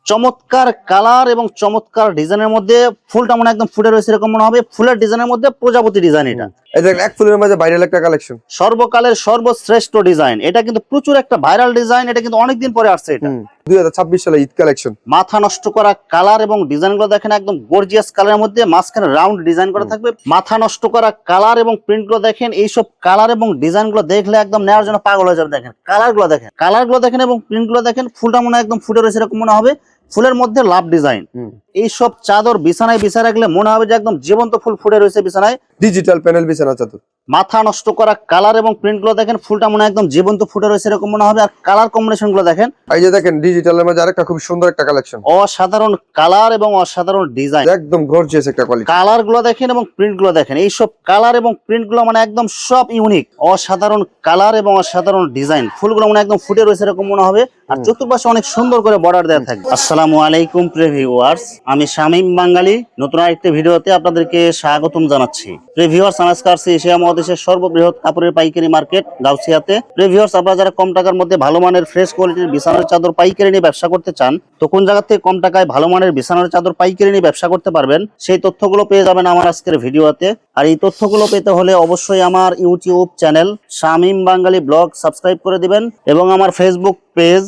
চমৎকার কালার এবং চমৎকার ডিজাইনের মধ্যে ফুলটা মনে একদম ফুটে রয়েছে এরকম মনে হবে। ফুলের ডিজাইনের মধ্যে প্রজাপতি ডিজাইন। এটা এই দেখেন এক ফুলের মাঝে ভাইরাল একটা কালেকশন, সর্বকালের সর্বশ্রেষ্ঠ ডিজাইন। এটা কিন্তু প্রচুর একটা ভাইরাল ডিজাইন। এটা কিন্তু অনেকদিন পরে আসছে। এটা 2026 সালে ঈদ কালেকশন। মাথা নষ্ট করা কালার এবং ডিজাইন গুলো দেখেন, একদম গর্জিয়াস কালারের মধ্যে মাঝখানে রাউন্ড ডিজাইন করা থাকবে। মাথা নষ্ট করা কালার এবং প্রিন্ট গুলো দেখেন। এইসব কালার এবং ডিজাইন গুলো দেখলে একদম নেওয়ার জন্য পাগল হয়ে যাবে। দেখেন কালার গুলো দেখেন এবং প্রিন্ট গুলো দেখেন। ফুলটা মনে একদম ফুটে রয়েছে এরকম মনে হবে। ফুলের মধ্যে লাভ ডিজাইন। এইসব চাদর বিছানায় বিছায় রাখলে মনে হবে যে একদম জীবন্ত ফুল ফুটে রয়েছে বিছানায়। ডিজিটাল প্যানেল বিছানা চাদর। মাথা নষ্ট করা কালার এবং প্রিন্ট গুলো দেখেন। ফুলটা মনে একদম জীবন্ত ফুটে রয়েছে এরকম মনে হবে। আর কালার কম্বিনেশন গুলো দেখেন। এই যে দেখেন ডিজিটালের মধ্যে আরেকটা খুব সুন্দর একটা কালেকশন, অসাধারণ কালার এবং অসাধারণ ডিজাইন। একদম গর্জিয়াস একটা কোয়ালিটি। কালার গুলো দেখেন এবং প্রিন্ট গুলো দেখেন। এইসব কালার এবং প্রিন্ট গুলো মানে একদম সব ইউনিক। অসাধারণ কালার এবং অসাধারণ ডিজাইন। ফুলগুলো মানে একদম ফুটে রয়েছে এরকম মনে হবে। আর চতুর্পাশে অনেক সুন্দর করে বর্ডার দেওয়া থাকবে। আসসালামু আলাইকুম প্রিয় ভিউয়ার্স, আমি শামীম বাঙালি নতুন আরেকটি ভিডিওতে আপনাদেরকে স্বাগতম জানাচ্ছি। প্রিয় ভিউয়ার্স, নমস্কার। এশিয়া মহাদেশের সর্ববৃহৎ কাপড়ের পাইকারি মার্কেট গাউসিয়াতে। প্রিয় ভিউয়ার্স, আপনারা যারা কম টাকার মধ্যে ভালো মানের ফ্রেশ কোয়ালিটির বিছানার চাদর পাইকারি নিয়ে ব্যবসা করতে চান, তো কোন জায়গা থেকে কম টাকায় ভালো মানের বিছানার চাদর পাইকারি নিয়ে ব্যবসা করতে পারবেন, সেই তথ্যগুলো পেয়ে যাবেন আমার আজকের ভিডিওতে। আর এই তথ্যগুলো পেতে হলে অবশ্যই আমার ইউটিউব চ্যানেল শামীম বাঙালি ব্লগ সাবস্ক্রাইব করে দিবেন এবং আমার ফেসবুক পেজ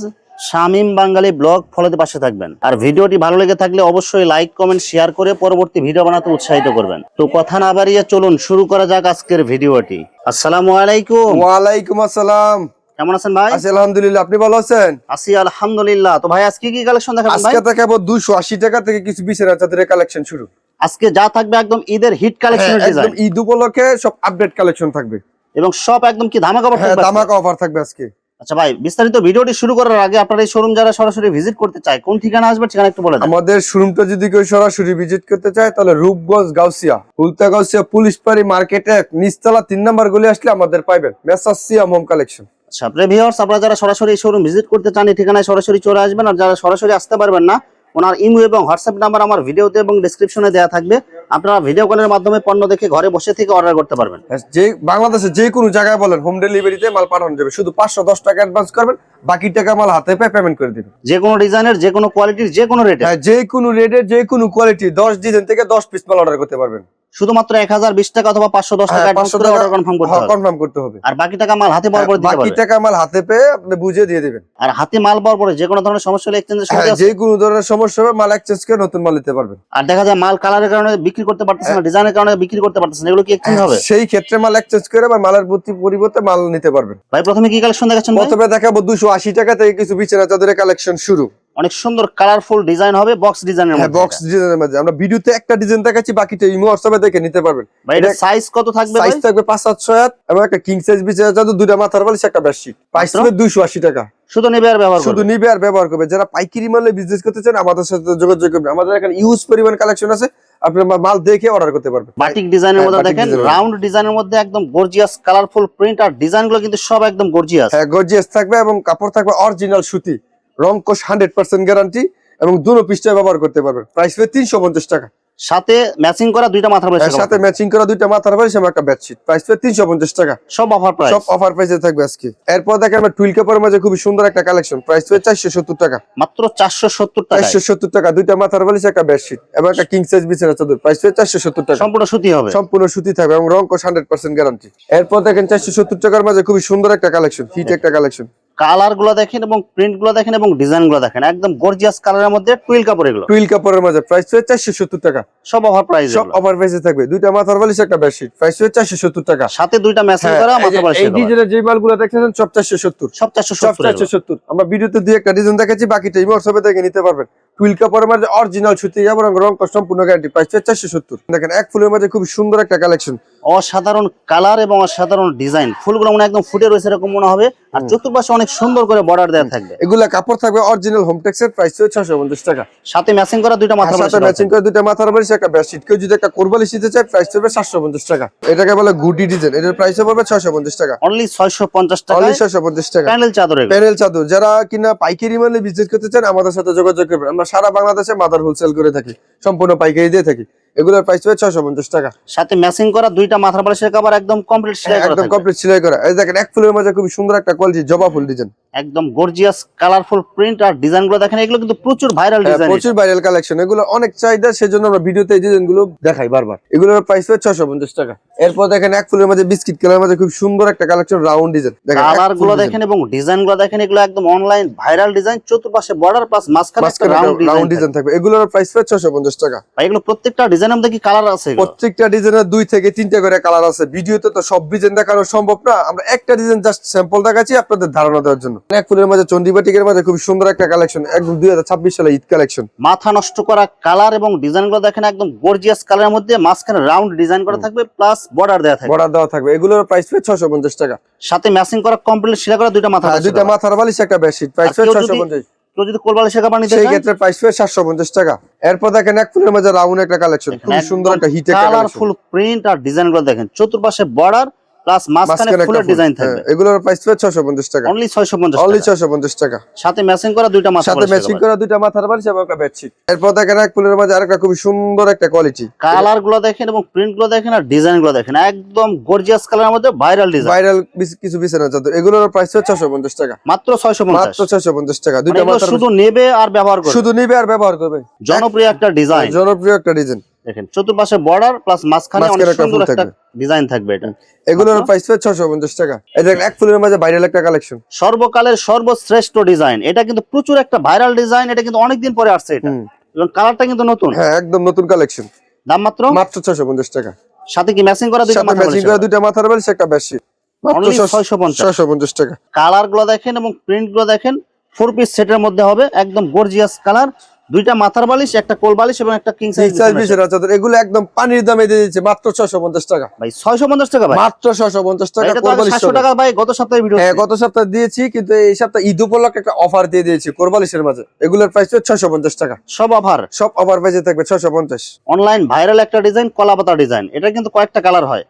শামীম বাঙালি ব্লগ ফলোতে পাশে থাকবেন। আর ভিডিওটি ভালো লেগে থাকলে অবশ্যই লাইক কমেন্ট শেয়ার করে পরবর্তী ভিডিও বানাতে উৎসাহিত করবেন। তো কথা না বাড়িয়ে চলুন শুরু করা যাক আজকের ভিডিওটি। আসসালামু আলাইকুম। ওয়ালাইকুম আসসালাম। কেমন আছেন ভাই? আছি আলহামদুলিল্লাহ, আপনি ভালো আছেন? আছি আলহামদুলিল্লাহ। তো ভাই আজকে কি কালেকশন দেখাবেন ভাই? আজকে দেখাবো 280 টাকা থেকে কিছু বিছানা চাদরের কালেকশন শুরু। আজকে যা থাকবে একদম ঈদের হিট কালেকশনের ডিজাইন। একদম ঈদ উপলক্ষে সব আপডেট কালেকশন থাকবে এবং সব একদম কি ধামাকা অফার থাকবে। ধামাকা অফার থাকবে আজকে। আচ্ছা ভাই, বিস্তারিত ভিডিওটি শুরু করার আগে আপনার এই শোরুম যারা সরাসরি ভিজিট করতে চায় কোন ঠিকানা আসবে, ঠিকানা একটু বলে দেন। আমাদের শোরুমটা যদি কেউ সরাসরি ভিজিট করতে চায় তাহলে রূপগঞ্জ গাউসিয়া উল্টা গাউসিয়া পুলিশ পাড়ি মার্কেটে নিচতলা 3 নাম্বার গলি আসলে আমাদের পাইবেন মেসার্স সিয়াম হোম কালেকশন। আচ্ছা প্রিয় ভিউয়ার্স, আপনারা যারা সরাসরি শোরুম ভিজিট করতে চান এই ঠিকানায় সরাসরি চলে আসবেন। আর যারা সরাসরি আসতে পারবেন না, ওনার ইমো এবং হোয়াটসঅ্যাপ নাম্বার আমার ভিডিওতে এবং ডেসক্রিপশনে দেওয়া থাকবে। আপনারা ভিডিও কলের মাধ্যমে পণ্য দেখে ঘরে বসে থেকে অর্ডার করতে পারবেন। যে বাংলাদেশে যে কোনো জায়গায় বলেন হোম ডেলিভারিতে মাল পাঠানো যাবে। শুধু 510 টাকা অ্যাডভান্স করবেন, বাকি টাকা মাল হাতে পেয়ে পেমেন্ট করে দিবেন। যে কোনো ডিজাইনের, যে কোনো কোয়ালিটির, যে কোনো রেটে। হ্যাঁ, যে কোনো রেটে যে কোনো কোয়ালিটি 10 ডিজাইন থেকে 10 পিস মাল অর্ডার করতে পারবেন। শুধুমাত্র 1020 টাকা অথবা 510 টাকা অ্যাডভান্স করে অর্ডার কনফার্ম করতে হবে। আর বাকি টাকা মাল হাতে পাওয়ার পরে দিতে পারবেন। বাকি টাকা মাল হাতে পেয়ে আপনি বুঝে দিয়ে দিবেন। আর হাতে মাল পাওয়ার পরে যে কোনো ধরনের সমস্যা হলে এক্সচেঞ্জের সুবিধা আছে। যে কোনো ধরনের সমস্যা হবে মাল এক্সচেঞ্জ করে নতুন মাল নিতে পারবেন। আর দেখা যায় মাল কালারের কারণে বিক্রি করতে পারতেছেন না, ডিজাইনের কারণে বিক্রি করতে পারতেছেন না, এগুলো কি এক্সচেঞ্জ হবে? সেই ক্ষেত্রে মাল এক্সচেঞ্জ করে বা মালের পরিবর্তে মাল নিতে পারবেন। ভাই প্রথমে কি কালেকশন দেখাচ্ছেন ভাই? প্রথমে দেখাবো 280 টাকা থেকে কিছু বিছানা চাদরের কালেকশন শুরু। অনেক সুন্দর কালারফুল ডিজাইন হবে, বক্স ডিজাইনের মধ্যে। বক্স ডিজাইনের মধ্যে আমরা ভিডিওতে একটা ডিজাইন দেখাচ্ছি, বাকিটা ইমো হোয়াটসঅ্যাপে দেখে নিতে পারবেন। ভাই এটা সাইজ কত থাকবে ভাই? সাইজ থাকবে 5-7 এবং একটা কিং সাইজ বিছানা চাদর, দুইটা মাথার বালিশ, একটা বেডশিট। প্রাইস হবে 280 টাকা। শুধু নেবে আর ব্যবহার করবে। শুধু নিবে আর ব্যবহার করবে। যারা পাইকারি মালে বিজনেস করতে চান আমাদের সাথে যোগাযোগ করবেন। আমাদের এখানে ইউজ পরিমাণ কালেকশন আছে, আপনি মাল দেখে অর্ডার করতে পারবেন। বাটিক ডিজাইনের মধ্যে দেখেন, রাউন্ড ডিজাইনের মধ্যে একদম গর্জিয়াস কালারফুল প্রিন্ট। আর ডিজাইনগুলো কিন্তু সব একদম গর্জিয়াস। হ্যাঁ, গর্জিয়াস থাকবে এবং কাপড় থাকবে অরিজিনাল সুতি, রং কোশ 100% গ্যারান্টি এবং দুটো পৃষ্ঠায় ব্যবহার করতে পারবেন। প্রাইস হবে 350 টাকা। সাথে ম্যাচিং করা দুইটা মাথার বালিশ। সাথে ম্যাচিং করা দুইটা মাথার বালিশ এবং একটা বেডশিট। প্রাইস হবে 350 টাকা। সব অফার প্রাইস। সব অফার প্রাইসে থাকবে আজকে। এরপর দেখেন আমরা টুইল কাপড়ের মাঝে খুব সুন্দর একটা কালেকশন। প্রাইস হবে 470 টাকা। মাত্র 470 টাকা। 470 টাকা, দুইটা মাথার বালিশ, একটা বেডশিট এবং একটা কিং সাইজ বিছানা চাদর। প্রাইস হবে 470 টাকা। সম্পূর্ণ সুতি হবে। সম্পূর্ণ সুতি থাকবে এবং রং কোশ 100% গ্যারান্টি। এরপর দেখেন 470 টাকার মাঝে খুব সুন্দর একটা কালেকশন, হিট একটা কালেকশন। কালার গুলো দেখেন এবং প্রিন্ট গুলো দেখেন এবং ডিজাইন গুলো দেখেন, একদম গর্জিয়াস কালারের মধ্যে টুইল কাপড়। এগুলো টুইল কাপড়ের মাঝে প্রাইস হবে 470 টাকা। সব অফার প্রাইস। সব অফার প্রাইসে থাকবে। দুইটা মাথার বালিশ, একটা বেডশিট। প্রাইস হবে 470 টাকা। সাথে দুইটা ম্যাচিং করা মাথার বালিশ। এই ডিজাইনের যে মালগুলো দেখছেন সব 470। সব 470। আমরা ভিডিওতে দুই একটা ডিজাইন দেখাচ্ছি, বাকিটা ইমো হোয়াটসঅ্যাপে দেখে নিতে পারবেন। টুইল কাপড়ের মাঝে অরিজিনাল সুতি এবং রং কোশ সম্পূর্ণ গ্যারান্টি। প্রাইস হবে 470। দেখেন এক ফুলের মাঝে খুব সুন্দর একটা কালেকশন, অসাধারণ কালার এবং অসাধারণ ডিজাইন। ফুলগুলো মনে একদম ফুটে রয়েছে এরকম মনে হবে। আর চতুর্পাশে অনেক সুন্দর করে বর্ডার দেওয়া থাকবে। এগুলা কাপড় থাকবে অরিজিনাল হোমটেক্সের। প্রাইস হবে 650 টাকা। সাথে ম্যাচিং করা দুইটা মাথার বালিশ। সাথে ম্যাচিং করে দুইটা মাথার বালিশ, একটা বেডশিট। কেউ যদি একটা কোরবালিশ নিতে চায় প্রাইস হবে 750 টাকা। এটাকে বলে গুডি ডিজাইন, এটার প্রাইস হবে 650 টাকা। অনলি 650 টাকা। অনলি 650 টাকা। প্যানেল চাদর। প্যানেল চাদর যারা কিনা পাইকারি মালে বিজনেস করতে চান আমাদের সাথে যোগাযোগ করবেন। আমরা সারা বাংলাদেশে মাদার হোলসেল করে থাকি, সম্পূর্ণ পাইকারি দিয়ে থাকি। এগুলোর প্রাইস হবে 650 টাকা। সাথে ম্যাচিং করা দুইটা মাথার বালিশের কভার একদম কমপ্লিট সেলাই করা একদম থাকবে। কমপ্লিট সেলাই করা। এই দেখেন এক ফুলের মাঝে খুব সুন্দর একটা কোয়ালিটি জবা ফুল ডিজাইন, একদম গর্জিয়াস কালারফুল প্রিন্ট আর ডিজাইন গুলো দেখেন, এগুলো কিন্তু প্রচুর ভাইরাল ডিজাইন। প্রচুর ভাইরাল কালেকশন, এগুলো অনেক চাহিদা, সেজন্য আমরা ভিডিওতে এই ডিজাইন গুলো দেখাই বারবার। এগুলোর প্রাইস হবে 650 টাকা। এরপর দেখেন এক ফুলের মাঝে বিস্কিট কালার মাঝে খুব সুন্দর একটা কালেকশন রাউন্ড ডিজাইন, দেখেন কালার গুলো দেখেন এবং ডিজাইন গুলো দেখেন, এগুলো একদম অনলাইন ভাইরাল ডিজাইন। চতুর্পাশে বর্ডার প্লাস মাঝখানে একটা রাউন্ড ডিজাইন থাকবে। এগুলোর প্রাইস হবে 650 টাকা। ভাই এগুলো প্রত্যেকটা ডিজাইনের মধ্যে কি কালার আছে? প্রত্যেকটা ডিজাইনের 2 থেকে 3টা করে কালার আছে। ভিডিওতে তো সব ডিজাইন দেখানো সম্ভব না, আমরা একটা ডিজাইন জাস্ট স্যাম্পল দেখাচ্ছি আপনাদের ধারণা দেওয়ার জন্য। এক ফুলের মাঝে চন্ডিবাটিকের মাঝে খুব সুন্দর একটা কালেকশন, একদম 2026 সালে ঈদ কালেকশন। মাথা নষ্ট করা কালার এবং ডিজাইন গুলো দেখেন, একদম গর্জিয়াস কালারের মধ্যে মাঝখানে রাউন্ড ডিজাইন করা থাকবে প্লাস বর্ডার দেওয়া থাকবে। বর্ডার দেওয়া থাকবে। এগুলোর প্রাইস হবে 650 টাকা। সাথে ম্যাচিং করা কমপ্লিট সেলাই করা দুইটা মাথা দুইটা মাথার বালিশ একটা বেডশিট, প্রাইস হবে 650। কেউ যদি কোল বালিশের কভার নিতে সেই চায় ক্ষেত্রে প্রাইস হবে 750 টাকা। এরপর দেখেন এক ফুলের মাঝে রাউন্ড একটা কালেকশন, খুব সুন্দর একটা হিটে কালারফুল প্রিন্ট আর ডিজাইন গুলো দেখেন, চতুর্পাশে বর্ডার প্লাস মাঝখানে ফুলের ডিজাইন থাকবে। এগুলোর প্রাইস হবে 650 টাকা। অনলি 650 অনলি টাকা। 650 টাকা। সাথে ম্যাচিং করা দুইটা মাথা সাথে ম্যাচিং করা দুইটা মাথার বালিশ এবং একটা বেডশিট। এরপর দেখেন এক ফুলের মাঝে আরেকটা খুব সুন্দর একটা কোয়ালিটি, কালার গুলো দেখেন এবং প্রিন্ট গুলো দেখেন আর ডিজাইন গুলো দেখেন, একদম গর্জিয়াস কালারের মধ্যে ভাইরাল ডিজাইন। ভাইরাল কিছু বিছানা চাদর, এগুলোর প্রাইস হবে 650 টাকা। মাত্র 650। মাত্র 650 টাকা। মানে দুইটা এগুলো মাথার শুধু নেবে আর ব্যবহার করবে, শুধু নিবে আর ব্যবহার করবে। জনপ্রিয় একটা ডিজাইন, জনপ্রিয় একটা ডিজাইন দেখেন চতুর্পাশে বর্ডার প্লাস মাঝখানে অনেক সুন্দর একটা ডিজাইন থাকবে। এটা এগুলোর প্রাইস হবে 650 টাকা। এই দেখেন এক ফুলের মাঝে ভাইরাল একটা কালেকশন, সর্বকালের সর্বশ্রেষ্ঠ ডিজাইন। এটা কিন্তু প্রচুর একটা ভাইরাল ডিজাইন, এটা কিন্তু অনেকদিন পরে আসছে এটা, এবং কালারটা কিন্তু নতুন। হ্যাঁ একদম নতুন কালেকশন। দাম মাত্র মাত্র 650 টাকা। সাথে কি ম্যাচিং করা দুইটা মাথা ম্যাচিং করা দুইটা মাথার বালিশ একটা বেডশিট, মাত্র অনলি 650। 650 টাকা। কালার গুলো দেখেন এবং প্রিন্ট গুলো দেখেন, 4 পিস সেটের মধ্যে হবে, একদম গর্জিয়াস কালার, দুইটা মাথার বালিশ, একটা কোল বালিশ এবং একটা কিং সাইজ বিছানা চাদর। এগুলো একদম পানির দামে দিয়ে দিচ্ছে মাত্র 650 টাকা। ভাই 650 টাকা ভাই, মাত্র 650 টাকা। এটা তো আগে 700 টাকা ভাই গত সপ্তাহে ভিডিও। হ্যাঁ গত সপ্তাহে দিয়েছি, কিন্তু এই সপ্তাহে ঈদ উপলক্ষে একটা অফার দিয়ে দিয়েছি কোরবালিশের মাঝে। এগুলোর প্রাইস হচ্ছে 650 টাকা। সব অফার, সব অফার প্রাইসে থাকবে 650। অনলাইন ভাইরাল একটা ডিজাইন, কলাপাতা ডিজাইন। এটা কিন্তু কয়েকটা কালার হয়,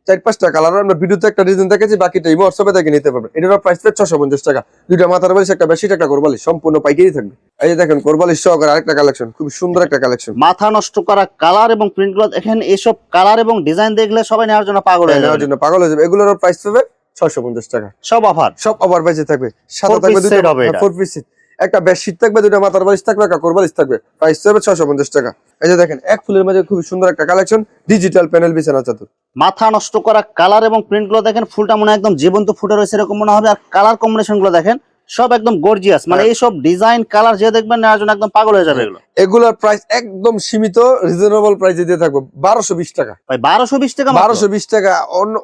4-5টা কালার। আমরা ভিডিওতে একটা ডিজাইন দেখেছি, বাকিটা ইমো হোয়াটসঅ্যাপে দেখে নিতে পারবেন। এটার প্রাইস হচ্ছে 650 টাকা। দুইটা মাথার বালিশ একটা বেডশিট একটা কোরবালিশ, সম্পূর্ণ পাইকারি থাকবে। এই যে দেখেন কোরবালিশ সহকারে আরেকটা কালেকশন, খুব সুন্দর একটা কালেকশন। মাথা নষ্ট করা কালার এবং প্রিন্ট গুলো দেখেন, এসব কালার এবং ডিজাইন দেখলে সবাই নেওয়ার জন্য পাগল হয়ে নেওয়ার যাবে। জন্য পাগল হয়ে যাবে। এগুলোর প্রাইস হবে 650 টাকা। সব অফার, সব অফার প্রাইসে থাকবে। সাথে 4 থাকবে piece set হবে এটা। 4 পিস একটা বেডশিট থাকবে, দুইটা মাথার বালিশ থাকবে, একটা কোরবালিশ থাকবে, প্রাইস হবে 650 টাকা। এই যে দেখেন এক ফুলের মাঝে খুব সুন্দর একটা কালেকশন, ডিজিটাল প্যানেল বিছানা চাদর। মাথা নষ্ট করা কালার এবং প্রিন্ট গুলো দেখেন, ফুলটা মনে হয় একদম জীবন্ত ফুটে রয়েছে এরকম মনে হবে। আর কালার কম্বিনেশন গুলো দেখেন, সব একদম গর্জিয়াস। মানে এইসব ডিজাইন কালার যে দেখবেন নেওয়ার জন্য একদম পাগল হয়ে যাবে এগুলো। এগুলোর প্রাইস একদম সীমিত, রিজনেবল প্রাইসে দিয়ে থাকবো 1220 টাকা। ভাই 1220 টাকা মাত্র। 1220 টাকা।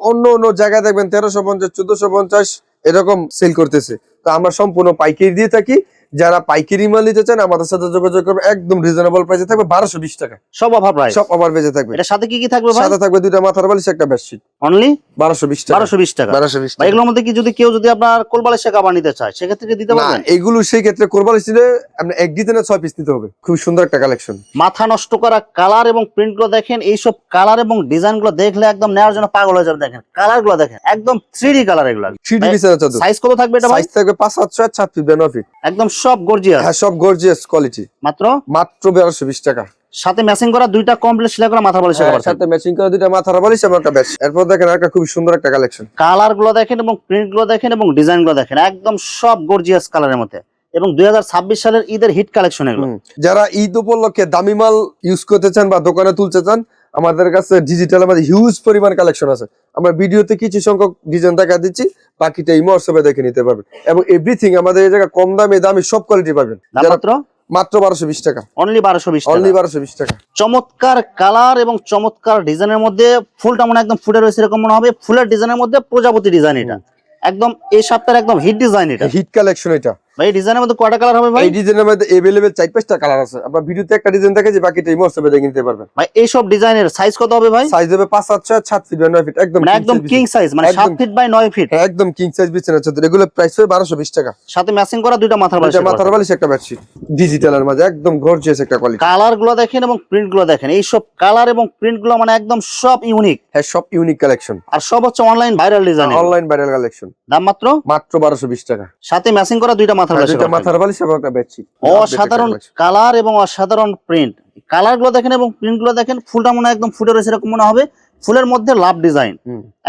অন্য জায়গায় দেখবেন 1350 1450 এরকম সেল করতেছে। তো আমরা সম্পূর্ণ পাইকারি দিয়ে থাকি। যারা পাইকারি মাল নিতে চান আমাদের সাথে যোগাযোগ করবে, একদম রিজনেবল প্রাইসে থাকবে 1220 টাকা। সব অফার প্রাইস, সব অফার পেজে থাকবে। এর সাথে কি কি থাকবে ভাই? সাথে থাকবে দুইটা মাথার বালিশ একটা বেডশিট, অনলি 1220 টাকা। 1220 টাকা। 1220 ভাই এগুলোর মধ্যে কি যদি কেউ যদি আপনার কোল বালিশের কভার নিতে চায় সেক্ষেত্রে কি দিতে না, পারবেন? এগুলো সেই ক্ষেত্রে কোরবানি ছিল আপনি এক ডিজাইনে 6 পিস নিতে হবে। খুব সুন্দর একটা কালেকশন। মাথা নষ্ট করা কালার এবং প্রিন্ট গুলো দেখেন, এইসব কালার এবং ডিজাইন গুলো দেখলে একদম নেওয়ার জন্য পাগল হয়ে যাবে। দেখেন কালার গুলো দেখেন, একদম 3D কালার এগুলো। 3D বিছানা চাদর। সাইজ কত থাকবে এটা ভাই? সাইজ থাকবে 5 7 6 7 ফিট 9 ফিট। একদম সব গর্জিয়াস। হ্যাঁ সব গর্জিয়াস কোয়ালিটি। মাত্র 1220 টাকা। সাথে ম্যাচিং করা দুইটা কমপ্লিট সেলাই করা মাথা বালিশের কভার, সাথে ম্যাচিং করা দুইটা মাথার বালিশ এবং একটা বেডশিট। এরপর দেখেন একটা খুব সুন্দর একটা কালেকশন। কালার গুলো দেখেন এবং প্রিন্ট গুলো দেখেন এবং ডিজাইন গুলো দেখেন, একদম সব গর্জিয়াস কালারের মধ্যে, এবং 2026 সালের ঈদের হিট কালেকশন এগুলো। যারা ঈদ উপলক্ষে দামি মাল ইউজ করতে চান বা দোকানে তুলতে চান, আমাদের কাছে ডিজিটাল আমাদের হিউজ পরিমাণ কালেকশন আছে। আমরা ভিডিওতে কিছু সংখ্যক ডিজাইন দেখা দিচ্ছি, বাকিটা ইমো হোয়াটসঅ্যাপে দেখে নিতে পারবেন। এবং এভরিথিং আমাদের এই জায়গায় কম দামে দামি সব কোয়ালিটি পাবেন। মাত্র 1220 টাকা। অনলি 1220 টাকা। অনলি 1220 টাকা। চমৎকার কালার এবং চমৎকার ডিজাইনের মধ্যে, ফুলটা মনে একদম ফুটে রয়েছে এরকম মনে হবে। ফুলের ডিজাইনের মধ্যে প্রজাপতি ডিজাইন, এটা একদম এই সপ্তাহের একদম হিট ডিজাইন। এটা হিট কালেকশন। এটা ভাই ডিজাইনের মধ্যে কয়টা কালার হবে ভাই? এই ডিজাইনের মধ্যে अवेलेबल 4-5টা কালার আছে। আমরা ভিডিওতে একটা ডিজাইন দেখাচ্ছি, বাকিটা ইমো হোয়াটসঅ্যাপে দেখে নিতে পারবেন। ভাই এই সব ডিজাইনের সাইজ কত হবে ভাই? সাইজ হবে 5 7 6 7 ফিট 9 ফিট। একদম একদম কিং সাইজ, মানে 7 ফিট বাই 9 ফিট। একদম কিং সাইজ বিছানা চাদর। এগুলো প্রাইস হবে 1220 টাকা। সাথে ম্যাচিং করা দুইটা মাথার বালিশ, মাথার বালিশ একটা বেডশিট, ডিজিটালের মধ্যে একদম গর্জিয়াস একটা কোয়ালিটি। কালার গুলো দেখেন এবং প্রিন্ট গুলো দেখেন, এই সব কালার এবং প্রিন্ট গুলো মানে একদম সব ইউনিক। হ্যাঁ সব ইউনিক কালেকশন, আর সব হচ্ছে online viral design. Online viral collection. দাম মাত্র 1220 টাকা। সাথে ম্যাচিং করা দুইটা মাথার বালিশ দুইটা মাথার বালিশ এবং একটা বেডশিট। অসাধারণ কালার এবং অসাধারণ প্রিন্ট। কালার গুলো দেখেন এবং প্রিন্ট গুলো দেখেন, ফুলটা মনে হয় একদম ফুটে রয়েছে এরকম মনে হবে। ফুলের মধ্যে লাভ ডিজাইন,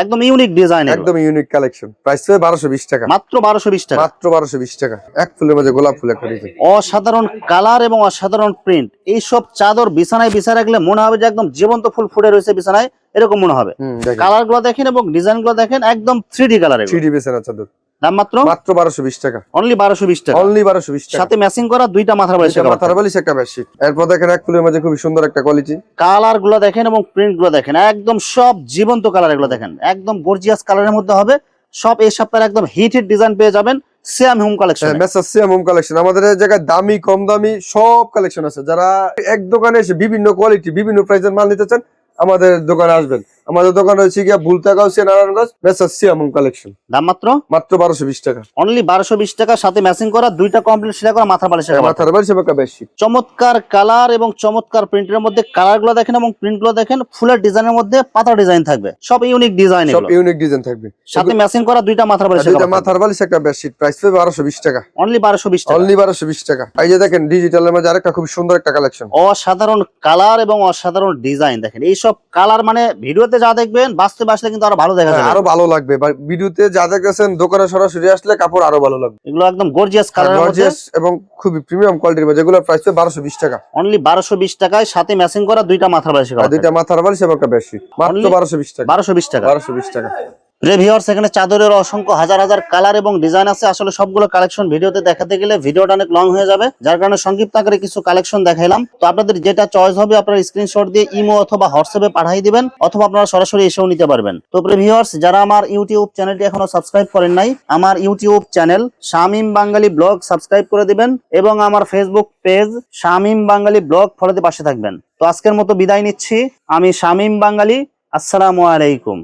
একদম ইউনিক ডিজাইন, একদম ইউনিক কালেকশন। প্রাইস হবে 1220 টাকা, মাত্র 1220 টাকা। মাত্র 1220 টাকা। এক ফুলের মধ্যে গোলাপ ফুল একটা ডিজাইন, অসাধারণ কালার এবং অসাধারণ প্রিন্ট। এইসব চাদর বিছানায় বিছায় রাখলে মনে হবে যে একদম জীবন্ত ফুল ফুটে রয়েছে বিছানায়, এরকম মনে হবে। কালার গুলো দেখেন এবং ডিজাইন গুলো দেখেন, একদম 3D কালার। 3D বিছানা চাদর, দাম মাত্র 1220 টাকা, অনলি 1220 টাকা, অনলি 1220 টাকা। সাথে ম্যাচিং করা দুইটা মাথার বালিশ, মাথার বালিশ একটা বেডশিট। এরপর দেখেন এক ফুলের মধ্যে খুব সুন্দর একটা কোয়ালিটি। কালার গুলো দেখেন এবং প্রিন্ট গুলো দেখেন, একদম সব জীবন্ত কালার। এগুলো দেখেন একদম গর্জিয়াস কালারের মধ্যে হবে। সব এই সপ্তাহে একদম হিট ডিজাইন পেয়ে যাবেন সিয়াম হোম কালেকশন। মেসার্স সিয়াম হোম কালেকশন। আমাদের এই জায়গায় দামি কম দামি সব কালেকশন আছে। যারা এক দোকানে এসে বিভিন্ন কোয়ালিটি বিভিন্ন প্রাইসের মাল নিতে চান, আমাদের দোকানে আসবেন। আমাদের দোকান হচ্ছে গিয়া ভুলতাগাঁও, নারায়ণগঞ্জ, মেসার্স সিয়াম হোম কালেকশন। দাম মাত্র 1220 টাকা, অনলি 1220 টাকা, সাথে ম্যাচিং করা দুইটা কমপ্লিট সেটা করা মাথার বালিশ। মাথার বালিশ এবং একটা বেডশিট। চমৎকার কালার এবং চমৎকার প্রিন্টের মধ্যে কালার গুলো দেখেন এবং প্রিন্ট গুলো দেখেন। ফুলের ডিজাইনের মধ্যে পাতা ডিজাইন থাকবে, সব ইউনিক ডিজাইন, সব ইউনিক ডিজাইন থাকবে। সাথে ম্যাচিং করা দুইটা মাথার বালিশ। দুইটা মাথার বালিশ একটা বেডশিট। প্রাইস হবে 1220 টাকা, অনলি 1220 টাকা, অনলি 1220 টাকা। এই যে দেখেন ডিজিটালের মধ্যে আরেকটা খুব সুন্দর একটা কালেকশন। অসাধারণ কালার এবং অসাধারণ ডিজাইন। দেখেন এইসব কালার মানে ভিডিওতে যা দেখবেন বাস্তবে আসলে কিন্তু আরো ভালো দেখা যাবে, আরো ভালো লাগবে। ভিডিওতে যা দেখতেছেন দোকানে সরাসরি আসলে কাপড় আরো ভালো লাগবে। এগুলো একদম গর্জিয়াস কালার, গর্জিয়াস এবং খুবই প্রিমিয়াম কোয়ালিটির মধ্যে। যেগুলোর প্রাইস হবে 1220 টাকা, অনলি 1220 টাকায়, সাথে ম্যাচিং করা দুইটা মাথার বালিশ। দুইটা মাথার বালিশ এবং একটা বেডশিট, মাত্র 1220 টাকা, 1220 টাকা, 1220 টাকা। ভিউয়ার্স, এখানে চাদরের অসংখ্য হাজার হাজার কালার এবং ডিজাইন আছে। আসলে সবগুলো কালেকশন ভিডিওতে দেখাতে গেলে ভিডিওটা অনেক লং হয়ে যাবে, যার কারণে সংক্ষিপ্ত আকারে কিছু কালেকশন দেখাইলাম। তো আপনাদের যেটা চয়েস হবে আপনারা স্ক্রিনশট দিয়ে ইমো অথবা হোয়াটসঅ্যাপে পাঠিয়ে দিবেন, অথবা আপনারা সরাসরি এসেও নিতে পারবেন। তো ভিউয়ার্স, যারা আমার ইউটিউব চ্যানেলটি এখনো সাবস্ক্রাইব করেন নাই, আমার ইউটিউব চ্যানেল শামীম বাঙালি ব্লগ সাবস্ক্রাইব করে দিবেন এবং আমার ফেসবুক পেজ শামীম বাঙালি ব্লগ ফলোতে পাশে থাকবেন। তো আজকের মতো বিদায় নিচ্ছি, আমি শামীম বাঙালি। আসসালামু আলাইকুম।